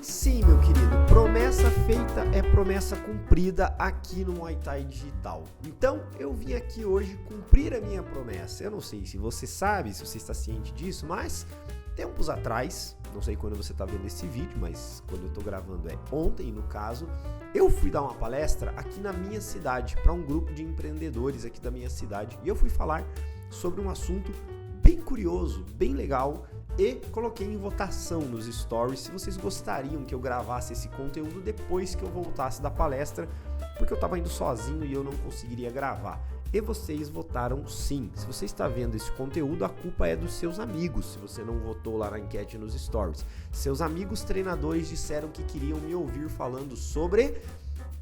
Sim, meu querido. Promessa feita é promessa cumprida aqui no Muay Thai Digital. Então, eu vim aqui hoje cumprir a minha promessa. Eu não sei se você sabe, se você está ciente disso, mas tempos atrás, não sei quando você está vendo esse vídeo, mas quando eu estou gravando é ontem, no caso, eu fui dar uma palestra aqui na minha cidade, para um grupo de empreendedores aqui da minha cidade. E eu fui falar sobre um assunto bem curioso, bem legal, e coloquei em votação nos stories se vocês gostariam que eu gravasse esse conteúdo depois que eu voltasse da palestra, porque eu estava indo sozinho e eu não conseguiria gravar. E vocês votaram sim. Se você está vendo esse conteúdo, a culpa é dos seus amigos, se você não votou lá na enquete nos stories. Seus amigos treinadores disseram que queriam me ouvir falando sobre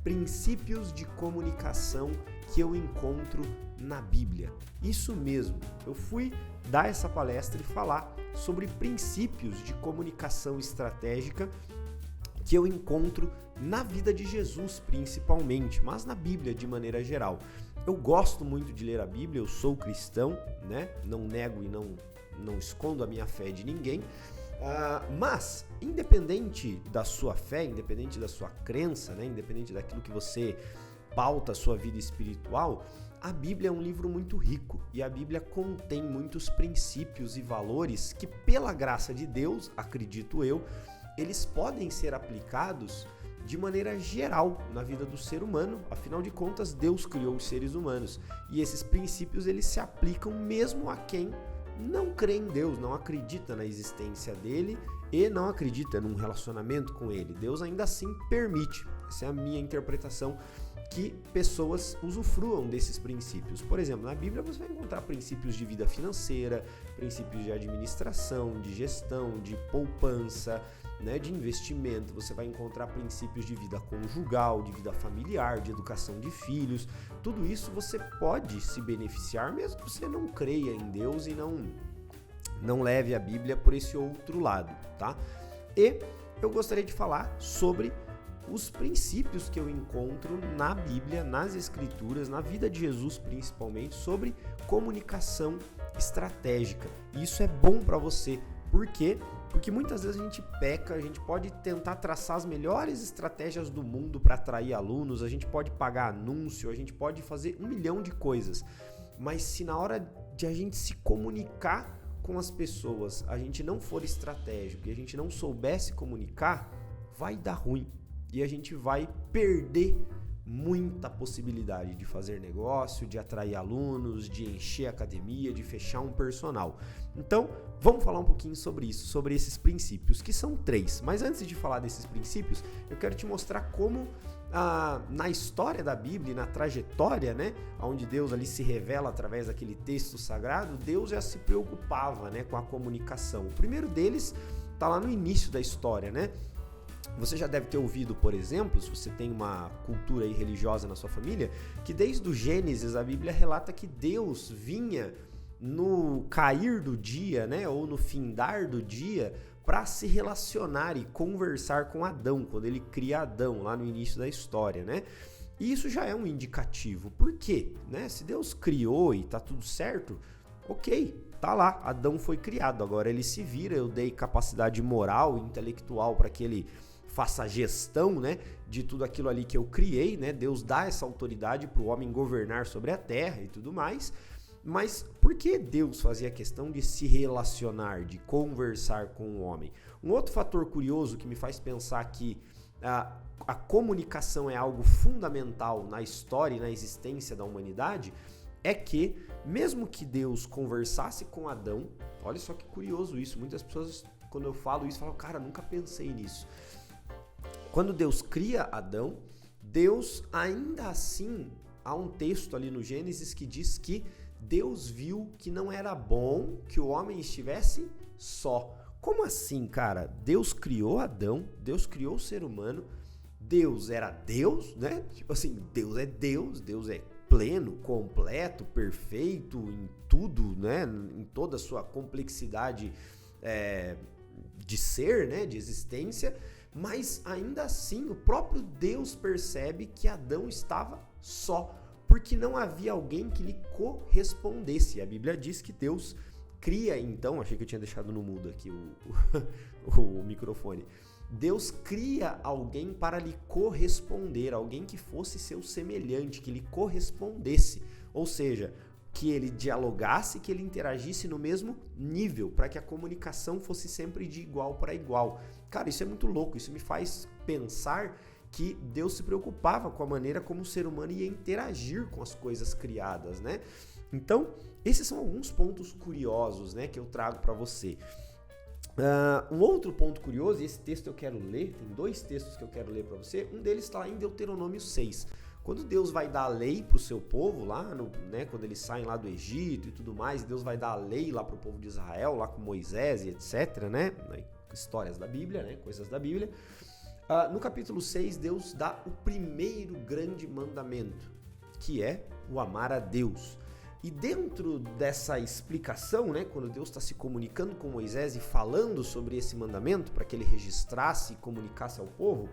princípios de comunicação que eu encontro na Bíblia. Isso mesmo, eu fui dar essa palestra e falar sobre princípios de comunicação estratégica que eu encontro na vida de Jesus principalmente, mas na Bíblia de maneira geral. Eu gosto muito de ler a Bíblia, eu sou cristão, né? Não nego e não escondo a minha fé de ninguém, mas independente da sua fé, independente da sua crença, né? Independente daquilo que você pauta a sua vida espiritual, a Bíblia é um livro muito rico e a Bíblia contém muitos princípios e valores que, pela graça de Deus, acredito eu, eles podem ser aplicados de maneira geral na vida do ser humano. Afinal de contas, Deus criou os seres humanos e esses princípios eles se aplicam mesmo a quem não crê em Deus, não acredita na existência dele e não acredita num relacionamento com ele. Deus ainda assim permite, essa é a minha interpretação, que pessoas usufruam desses princípios. Por exemplo, na Bíblia você vai encontrar princípios de vida financeira, princípios de administração, de gestão, de poupança, né, de investimento. Você vai encontrar princípios de vida conjugal, de vida familiar, de educação de filhos. Tudo isso você pode se beneficiar mesmo que você não creia em Deus e não leve a Bíblia por esse outro lado, tá? E eu gostaria de falar sobre os princípios que eu encontro na Bíblia, nas Escrituras, na vida de Jesus principalmente, sobre comunicação estratégica. E isso é bom para você. Por quê? Porque muitas vezes a gente peca, a gente pode tentar traçar as melhores estratégias do mundo para atrair alunos, a gente pode pagar anúncio, a gente pode fazer 1 milhão de coisas. Mas se na hora de a gente se comunicar com as pessoas, a gente não for estratégico e a gente não souber se comunicar, vai dar ruim. E a gente vai perder muita possibilidade de fazer negócio, de atrair alunos, de encher a academia, de fechar um personal. Então, vamos falar um pouquinho sobre isso, sobre esses princípios, que são 3. Mas antes de falar desses princípios, eu quero te mostrar como na história da Bíblia, na trajetória, né, onde Deus ali se revela através daquele texto sagrado, Deus já se preocupava, né, com a comunicação. O primeiro deles está lá no início da história, né? Você já deve ter ouvido, por exemplo, se você tem uma cultura aí religiosa na sua família, que desde o Gênesis a Bíblia relata que Deus vinha no cair do dia, né, ou no findar do dia, para se relacionar e conversar com Adão, quando ele cria Adão lá no início da história, né? E isso já é um indicativo. Por quê? Né? Se Deus criou e tá tudo certo, ok, tá lá, Adão foi criado, agora ele se vira, eu dei capacidade moral e intelectual para que ele faça a gestão, né, de tudo aquilo ali que eu criei, né? Deus dá essa autoridade para o homem governar sobre a terra e tudo mais. Mas por que Deus fazia questão de se relacionar, de conversar com o homem? Um outro fator curioso que me faz pensar que a comunicação é algo fundamental na história e na existência da humanidade é que, mesmo que Deus conversasse com Adão, olha só que curioso isso, muitas pessoas, quando eu falo isso, falam, cara, nunca pensei nisso. Quando Deus cria Adão, Deus ainda assim, há um texto ali no Gênesis que diz que Deus viu que não era bom que o homem estivesse só. Como assim, cara? Deus criou Adão, Deus criou o ser humano, Deus era Deus, né? Tipo assim, Deus é pleno, completo, perfeito em tudo, né? Em toda a sua complexidade de ser, né? De existência. Mas ainda assim o próprio Deus percebe que Adão estava só, porque não havia alguém que lhe correspondesse. A Bíblia diz que Deus cria então, achei que eu tinha deixado no mudo aqui o microfone. Deus cria alguém para lhe corresponder, alguém que fosse seu semelhante, que lhe correspondesse. Ou seja, que ele dialogasse, que ele interagisse no mesmo nível, para que a comunicação fosse sempre de igual para igual. Cara, isso é muito louco, isso me faz pensar que Deus se preocupava com a maneira como o ser humano ia interagir com as coisas criadas, né? Então, esses são alguns pontos curiosos, né, que eu trago para você. Um outro ponto curioso, e esse texto eu quero ler, tem 2 textos que eu quero ler para você, um deles está lá em Deuteronômio 6. Quando Deus vai dar a lei para o seu povo, lá, né, quando eles saem lá do Egito e tudo mais, Deus vai dar a lei lá para o povo de Israel, lá com Moisés e etc, né, histórias da Bíblia, né, coisas da Bíblia. No capítulo 6, Deus dá o primeiro grande mandamento, que é o amar a Deus. E dentro dessa explicação, né, quando Deus está se comunicando com Moisés e falando sobre esse mandamento, para que ele registrasse e comunicasse ao povo,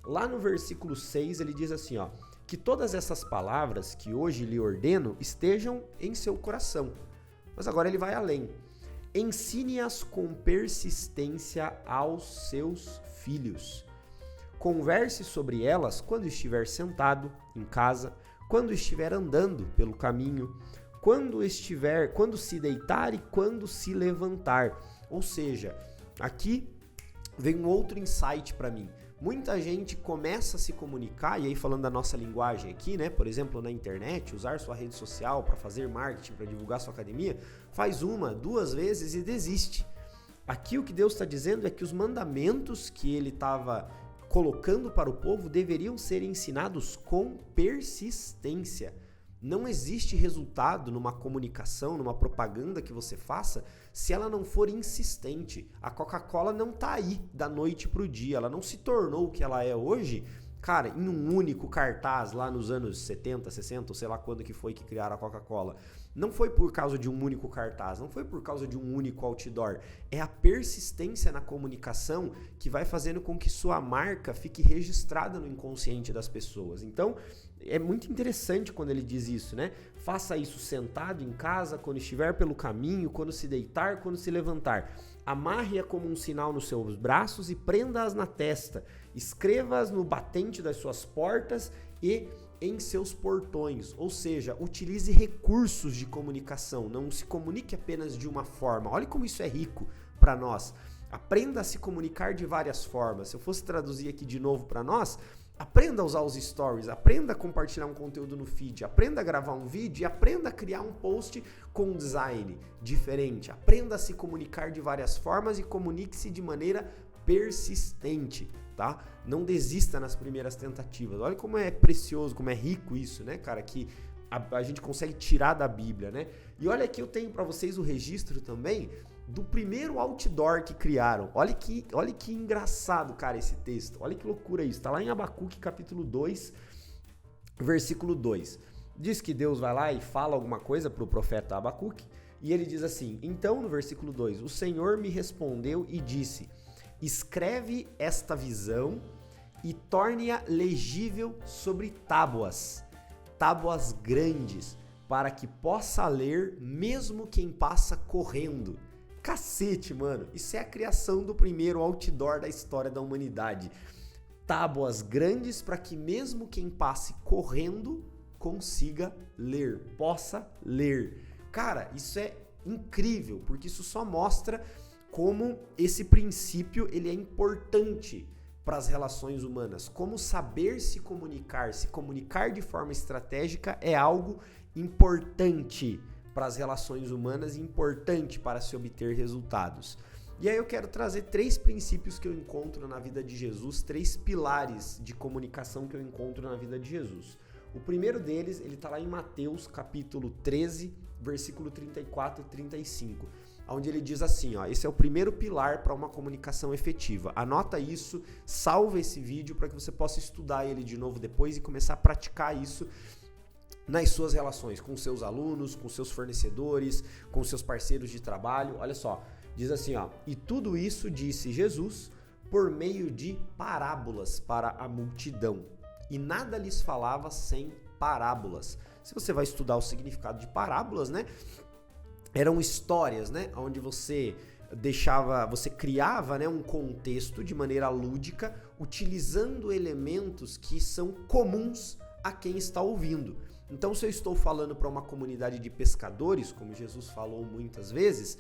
lá no versículo 6 ele diz assim, ó, que todas essas palavras que hoje lhe ordeno estejam em seu coração. Mas agora ele vai além. Ensine-as com persistência aos seus filhos. Converse sobre elas quando estiver sentado em casa, quando estiver andando pelo caminho, quando se deitar e quando se levantar. Ou seja, aqui vem um outro insight para mim. Muita gente começa a se comunicar, e aí falando da nossa linguagem aqui, né? Por exemplo, na internet, usar sua rede social para fazer marketing, para divulgar sua academia, faz 1, 2 vezes e desiste. Aqui o que Deus está dizendo é que os mandamentos que ele estava colocando para o povo deveriam ser ensinados com persistência. Não existe resultado numa comunicação, numa propaganda que você faça, se ela não for insistente. A Coca-Cola não está aí da noite para o dia, ela não se tornou o que ela é hoje, cara, em um único cartaz lá nos anos 70, 60, ou sei lá quando que foi que criaram a Coca-Cola. Não foi por causa de um único cartaz, não foi por causa de um único outdoor. É a persistência na comunicação que vai fazendo com que sua marca fique registrada no inconsciente das pessoas. Então, é muito interessante quando ele diz isso, né? Faça isso sentado em casa, quando estiver pelo caminho, quando se deitar, quando se levantar. Amarre-a como um sinal nos seus braços e prenda-as na testa. Escreva-as no batente das suas portas e em seus portões, ou seja, utilize recursos de comunicação, não se comunique apenas de uma forma. Olha como isso é rico para nós. Aprenda a se comunicar de várias formas. Se eu fosse traduzir aqui de novo para nós, aprenda a usar os stories, aprenda a compartilhar um conteúdo no feed, aprenda a gravar um vídeo e aprenda a criar um post com um design diferente. Aprenda a se comunicar de várias formas e comunique-se de maneira persistente, tá? Não desista nas primeiras tentativas. Olha como é precioso, como é rico isso, né, cara, que a gente consegue tirar da Bíblia, né? E olha aqui, eu tenho para vocês o registro também do primeiro outdoor que criaram. Olha que engraçado, cara, esse texto. Olha que loucura isso. Tá lá em Abacuque, capítulo 2, versículo 2. Diz que Deus vai lá e fala alguma coisa pro profeta Abacuque, e ele diz assim: então, no versículo 2, o Senhor me respondeu e disse: escreve esta visão e torne-a legível sobre tábuas grandes, para que possa ler mesmo quem passa correndo. Cacete, mano, isso é a criação do primeiro outdoor da história da humanidade. Tábuas grandes para que mesmo quem passe correndo consiga ler, possa ler. Cara, isso é incrível, porque isso só mostra como esse princípio ele é importante para as relações humanas. Como saber se comunicar de forma estratégica é algo importante para as relações humanas e importante para se obter resultados. E aí eu quero trazer 3 princípios que eu encontro na vida de Jesus, 3 pilares de comunicação que eu encontro na vida de Jesus. O primeiro deles, ele está lá em Mateus capítulo 13, versículo 34 e 35, onde ele diz assim, ó, esse é o primeiro pilar para uma comunicação efetiva. Anota isso, salva esse vídeo para que você possa estudar ele de novo depois e começar a praticar isso nas suas relações com seus alunos, com seus fornecedores, com seus parceiros de trabalho. Olha só, diz assim, ó, e tudo isso disse Jesus por meio de parábolas para a multidão, e nada lhes falava sem parábolas. Se você vai estudar o significado de parábolas, né, eram histórias, né, onde você criava, né, um contexto de maneira lúdica, utilizando elementos que são comuns a quem está ouvindo. Então, se eu estou falando para uma comunidade de pescadores, como Jesus falou muitas vezes,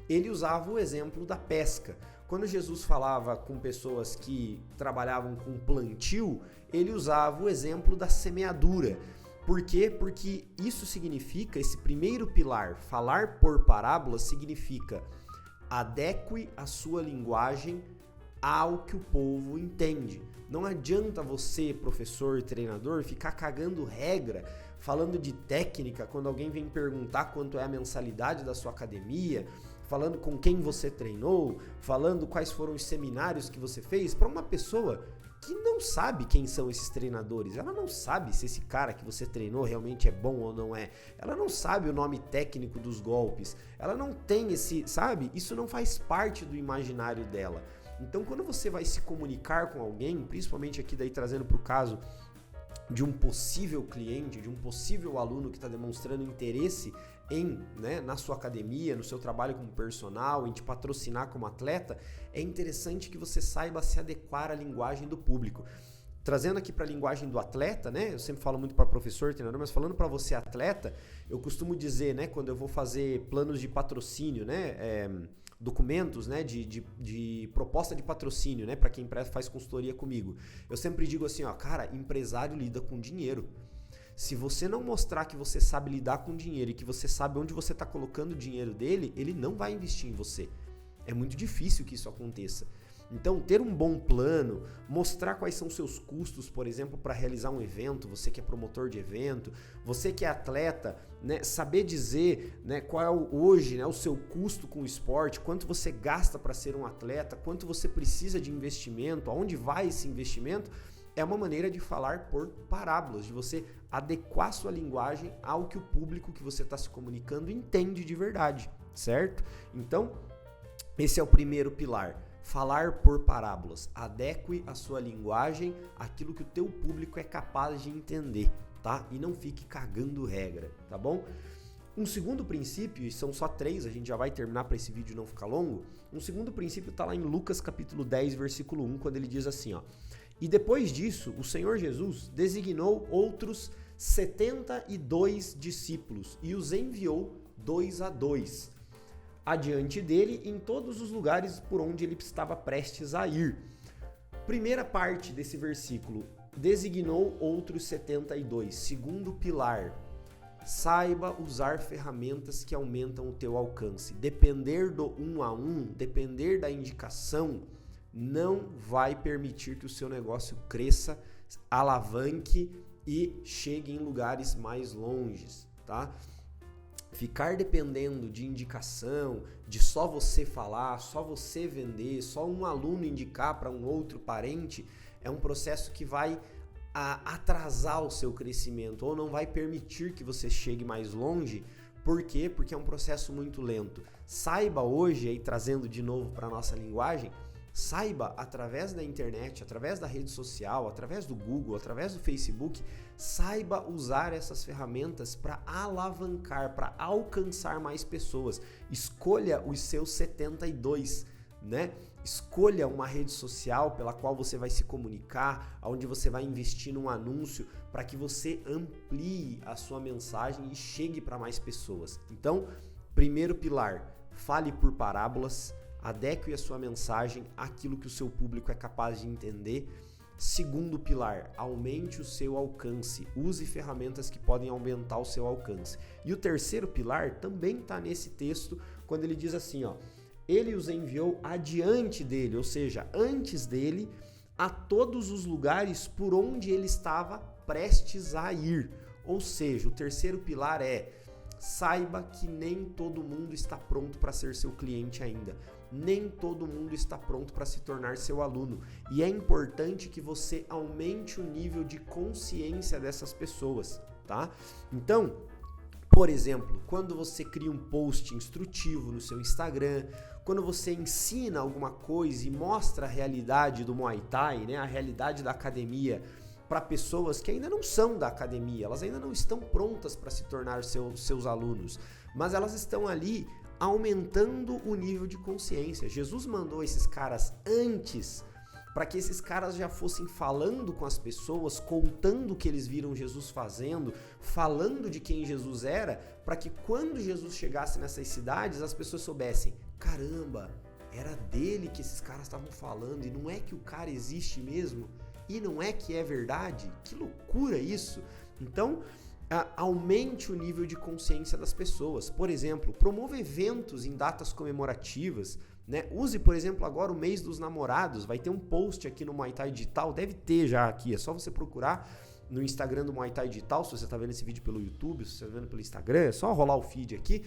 ele usava o exemplo da pesca. Quando Jesus falava com pessoas que trabalhavam com plantio, ele usava o exemplo da semeadura. Por quê? Porque isso significa, esse primeiro pilar, falar por parábolas, significa adeque a sua linguagem ao que o povo entende. Não adianta você, professor e treinador, ficar cagando regra, falando de técnica, quando alguém vem perguntar quanto é a mensalidade da sua academia, falando com quem você treinou, falando quais foram os seminários que você fez, para uma pessoa que não sabe quem são esses treinadores. Ela não sabe se esse cara que você treinou realmente é bom ou não é. Ela não sabe o nome técnico dos golpes. Ela não tem esse, sabe? Isso não faz parte do imaginário dela. Então, quando você vai se comunicar com alguém, principalmente aqui daí trazendo para o caso de um possível cliente, de um possível aluno que está demonstrando interesse na sua academia, no seu trabalho como personal, em te patrocinar como atleta, é interessante que você saiba se adequar à linguagem do público. Trazendo aqui para a linguagem do atleta, né? Eu sempre falo muito para professor, treinador, mas falando para você atleta, eu costumo dizer, né, quando eu vou fazer planos de patrocínio, né, documentos, né, de proposta de patrocínio, né, para quem faz consultoria comigo, eu sempre digo assim, ó, cara, empresário lida com dinheiro. Se você não mostrar que você sabe lidar com dinheiro e que você sabe onde você está colocando o dinheiro dele, ele não vai investir em você. É muito difícil que isso aconteça. Então, ter um bom plano, mostrar quais são seus custos, por exemplo, para realizar um evento, você que é promotor de evento, você que é atleta, né, saber dizer, né, qual é hoje, né, o seu custo com o esporte, quanto você gasta para ser um atleta, quanto você precisa de investimento, aonde vai esse investimento, é uma maneira de falar por parábolas, de você adequar sua linguagem ao que o público que você está se comunicando entende de verdade, certo? Então, esse é o primeiro pilar. Falar por parábolas. Adeque a sua linguagem àquilo que o teu público é capaz de entender, tá? E não fique cagando regra, tá bom? Um segundo princípio, e são só 3, a gente já vai terminar para esse vídeo não ficar longo. Um segundo princípio está lá em Lucas capítulo 10, versículo 1, quando ele diz assim, ó: e depois disso, o Senhor Jesus designou outros 72 discípulos e os enviou 2 a 2 adiante dele em todos os lugares por onde ele estava prestes a ir. Primeira parte desse versículo, designou outros 72. Segundo pilar, saiba usar ferramentas que aumentam o teu alcance. Depender do 1 a 1, depender da indicação, não vai permitir que o seu negócio cresça, alavanque e chegue em lugares mais longes, tá? Ficar dependendo de indicação, de só você falar, só você vender, só um aluno indicar para um outro parente, é um processo que vai atrasar o seu crescimento ou não vai permitir que você chegue mais longe. Por quê? Porque é um processo muito lento. Saiba hoje, aí trazendo de novo para a nossa linguagem, saiba através da internet, através da rede social, através do Google, através do Facebook, saiba usar essas ferramentas para alavancar, para alcançar mais pessoas. Escolha os seus 72, né? Escolha uma rede social pela qual você vai se comunicar, onde você vai investir num anúncio para que você amplie a sua mensagem e chegue para mais pessoas. Então, primeiro pilar, fale por parábolas. Adeque a sua mensagem àquilo que o seu público é capaz de entender. Segundo pilar, aumente o seu alcance. Use ferramentas que podem aumentar o seu alcance. E o terceiro pilar também está nesse texto, quando ele diz assim, ó: ele os enviou adiante dele, ou seja, antes dele, a todos os lugares por onde ele estava prestes a ir. Ou seja, o terceiro pilar é: saiba que nem todo mundo está pronto para ser seu cliente ainda. Nem todo mundo está pronto para se tornar seu aluno. E é importante que você aumente o nível de consciência dessas pessoas, tá? Então, por exemplo, quando você cria um post instrutivo no seu Instagram, quando você ensina alguma coisa e mostra a realidade do Muay Thai, né, a realidade da academia, para pessoas que ainda não são da academia, elas ainda não estão prontas para se tornar seus alunos. mas elas estão ali aumentando o nível de consciência. Jesus mandou esses caras antes para que esses caras já fossem falando com as pessoas, contando o que eles viram Jesus fazendo, falando de quem Jesus era, para que quando Jesus chegasse nessas cidades, as pessoas soubessem, caramba, era dele que esses caras estavam falando, e não é que o cara existe mesmo, e não é que é verdade? Que loucura isso! Então, aumente o nível de consciência das pessoas. Por exemplo, promova eventos em datas comemorativas, né? Use, por exemplo, agora o mês dos namorados, vai ter um post aqui no Muay Thai Digital, deve ter já aqui, é só você procurar no Instagram do Muay Thai Digital, se você está vendo esse vídeo pelo YouTube, se você está vendo pelo Instagram, é só rolar o feed aqui,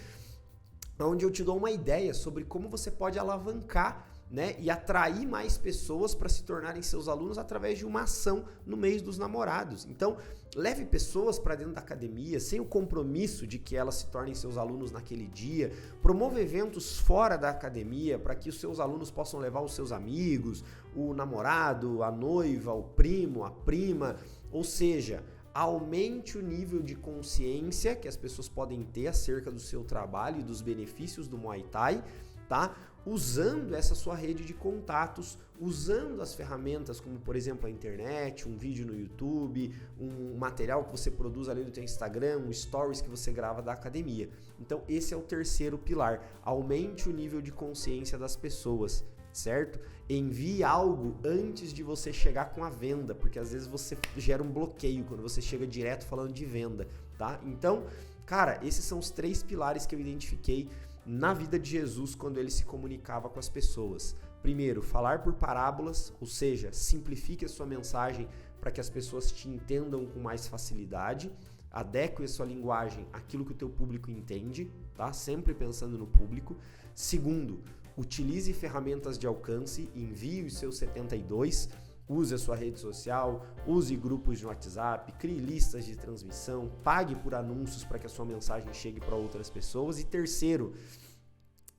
onde eu te dou uma ideia sobre como você pode alavancar, né, e atrair mais pessoas para se tornarem seus alunos através de uma ação no mês dos namorados. Então, leve pessoas para dentro da academia sem o compromisso de que elas se tornem seus alunos naquele dia. Promova eventos fora da academia para que os seus alunos possam levar os seus amigos, o namorado, a noiva, o primo, a prima. Ou seja, aumente o nível de consciência que as pessoas podem ter acerca do seu trabalho e dos benefícios do Muay Thai, tá? Usando essa sua rede de contatos, usando as ferramentas como, por exemplo, a internet, um vídeo no YouTube, um material que você produz ali no seu Instagram, um stories que você grava da academia. Então, esse é o terceiro pilar. Aumente o nível de consciência das pessoas, certo? Envie algo antes de você chegar com a venda, porque às vezes você gera um bloqueio quando você chega direto falando de venda, tá? Então, cara, esses são os 3 pilares que eu identifiquei na vida de Jesus quando ele se comunicava com as pessoas. Primeiro, falar por parábolas, ou seja, simplifique a sua mensagem para que as pessoas te entendam com mais facilidade, adeque a sua linguagem àquilo que o teu público entende, tá? Sempre pensando no público. Segundo, utilize ferramentas de alcance, envie os seus 72, use a sua rede social, use grupos de WhatsApp, crie listas de transmissão, pague por anúncios para que a sua mensagem chegue para outras pessoas. E terceiro,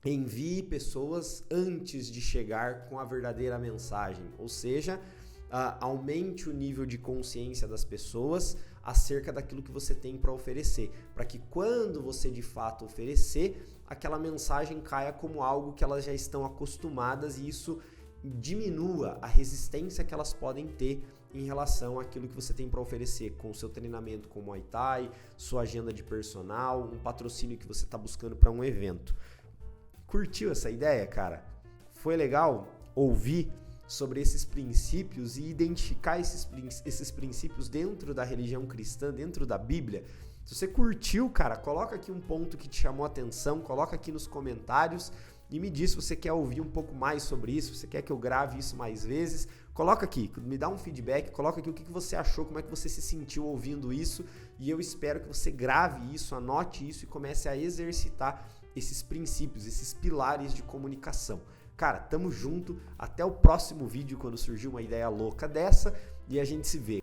envie pessoas antes de chegar com a verdadeira mensagem, ou seja, aumente o nível de consciência das pessoas acerca daquilo que você tem para oferecer, para que quando você de fato oferecer, aquela mensagem caia como algo que elas já estão acostumadas e isso diminua a resistência que elas podem ter em relação àquilo que você tem para oferecer com o seu treinamento com Muay Thai, sua agenda de personal, um patrocínio que você está buscando para um evento. Curtiu essa ideia, cara? Foi legal ouvir sobre esses princípios e identificar esses princípios dentro da religião cristã, dentro da Bíblia? Se você curtiu, cara, coloca aqui um ponto que te chamou a atenção, coloca aqui nos comentários e me diz se você quer ouvir um pouco mais sobre isso, se você quer que eu grave isso mais vezes. Coloca aqui, me dá um feedback, coloca aqui o que você achou, como é que você se sentiu ouvindo isso e eu espero que você grave isso, anote isso e comece a exercitar esses princípios, esses pilares de comunicação. Cara, tamo junto, até o próximo vídeo quando surgir uma ideia louca dessa e a gente se vê.